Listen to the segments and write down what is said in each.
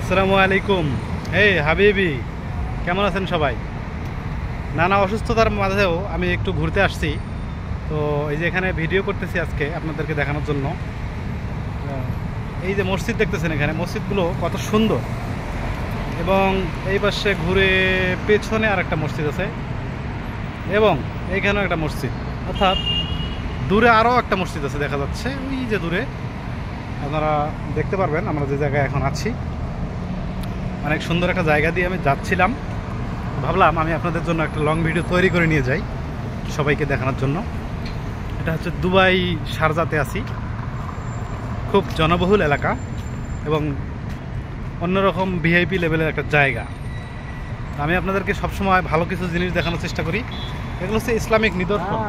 আসসালামু আলাইকুম। এই হাবিবি, কেমন আছেন সবাই? নানা অসুস্থতার মাঝেও আমি একটু ঘুরতে আসছি। তো এই যে এখানে ভিডিও করতেছি আজকে আপনাদেরকে দেখানোর জন্য। এই যে মসজিদ দেখতেছেন, এখানে মসজিদগুলো কত সুন্দর, এবং এই পাশে ঘুরে পেছনে আর একটা মসজিদ আছে, এবং এইখানেও একটা মসজিদ, অর্থাৎ দূরে আরও একটা মসজিদ আছে দেখা যাচ্ছে। ওই যে দূরে আপনারা দেখতে পারবেন আমরা যে জায়গায় এখন আছি। অনেক সুন্দর একটা জায়গা দিয়ে আমি যাচ্ছিলাম, ভাবলাম আমি আপনাদের জন্য একটা লং ভিডিও তৈরি করে নিয়ে যাই সবাইকে দেখানোর জন্য। এটা হচ্ছে দুবাই শারজাতে আছি, খুব জনবহুল এলাকা এবং অন্যরকম ভিআইপি লেভেলের একটা জায়গা। আমি আপনাদেরকে সবসময় ভালো কিছু জিনিস দেখানোর চেষ্টা করি। এগুলো হচ্ছে ইসলামিক নিদর্শন,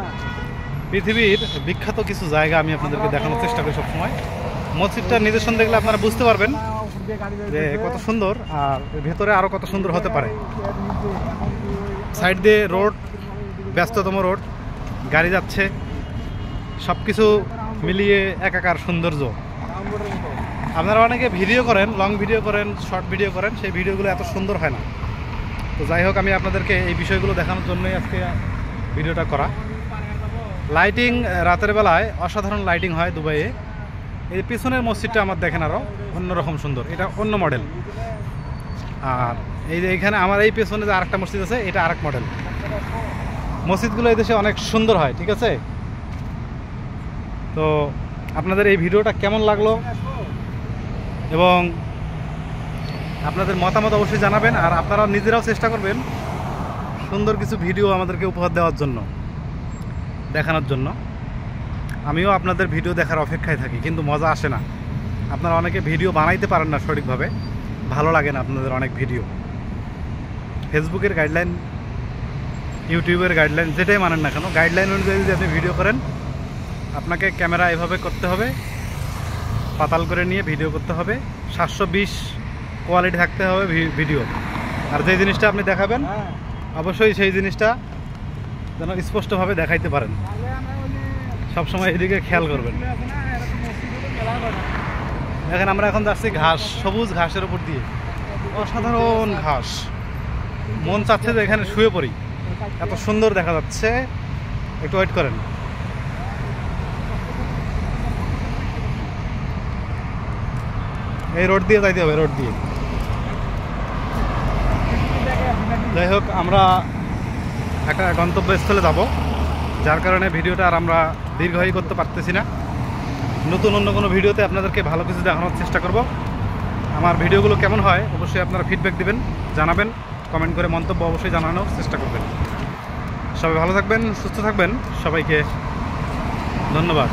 পৃথিবীর বিখ্যাত কিছু জায়গা আমি আপনাদেরকে দেখানোর চেষ্টা করি সবসময়। মসজিদটার নিদর্শন দেখলে আপনারা বুঝতে পারবেন যে কত সুন্দর, আর ভেতরে আরও কত সুন্দর হতে পারে। সাইড দিয়ে রোড, ব্যস্ততম রোড, গাড়ি যাচ্ছে, সব কিছু মিলিয়ে একাকার সৌন্দর্য। আপনারা অনেকে ভিডিও করেন, লং ভিডিও করেন, শর্ট ভিডিও করেন, সেই ভিডিওগুলো এত সুন্দর হয় না। তো যাই হোক, আমি আপনাদেরকে এই বিষয়গুলো দেখানোর জন্যই আজকে ভিডিওটা করা। লাইটিং রাতের বেলায় অসাধারণ লাইটিং হয় দুবাইয়ে। এই পিছনের মসজিদটা আমার দেখেন আরও অন্যরকম সুন্দর, এটা অন্য মডেল। আর এই যে এখানে আমার এই পেছনে যে আরেকটা মসজিদ আছে, এটা আরেক মডেল। মসজিদগুলো এই দেশে অনেক সুন্দর হয়, ঠিক আছে? তো আপনাদের এই ভিডিওটা কেমন লাগলো এবং আপনাদের মতামত অবশ্যই জানাবেন। আর আপনারা নিজেরাও চেষ্টা করবেন সুন্দর কিছু ভিডিও আমাদেরকে উপহার দেওয়ার জন্য, দেখানোর জন্য। আমিও আপনাদের ভিডিও দেখার অপেক্ষায় থাকি, কিন্তু মজা আসে না। আপনারা অনেকে ভিডিও বানাইতে পারেন না সঠিকভাবে, ভালো লাগে না আপনাদের অনেক ভিডিও। ফেসবুকের গাইডলাইন, ইউটিউবের গাইডলাইন, যেটাই মানেন না কেন, গাইডলাইন অনুযায়ী যদি আপনি ভিডিও করেন, আপনাকে ক্যামেরা এভাবে করতে হবে, পাতাল করে নিয়ে ভিডিও করতে হবে, 720 কোয়ালিটি থাকতে হবে ভিডিও। আর যে জিনিসটা আপনি দেখাবেন অবশ্যই সেই জিনিসটা যেন স্পষ্টভাবে দেখাইতে পারেন। সবসময় এদিকে খেয়াল করবেন। দেখেন আমরা এখন যাচ্ছি ঘাস, সবুজ ঘাসের উপর দিয়ে, অসাধারণ ঘাস। মন চাচ্ছে যে এখানে শুয়ে পড়ি, এত সুন্দর দেখা যাচ্ছে। একটু ওয়েট করেন। এই রোড দিয়ে যাইতে হবে, রোড দিয়ে। যাই হোক, আমরা একটা গন্তব্যস্থলে যাব, যার কারণে ভিডিওটা আর আমরা দীর্ঘায়ী করতে পারতেছি না। নতুন অন্য কোনো ভিডিওতে আপনাদেরকে ভালো কিছু দেখানোর চেষ্টা করব। আমার ভিডিওগুলো কেমন হয় অবশ্যই আপনারা ফিডব্যাক দিবেন, জানাবেন, কমেন্ট করে মন্তব্য অবশ্যই জানানোর চেষ্টা করবেন। সবাই ভালো থাকবেন, সুস্থ থাকবেন, সবাইকে ধন্যবাদ।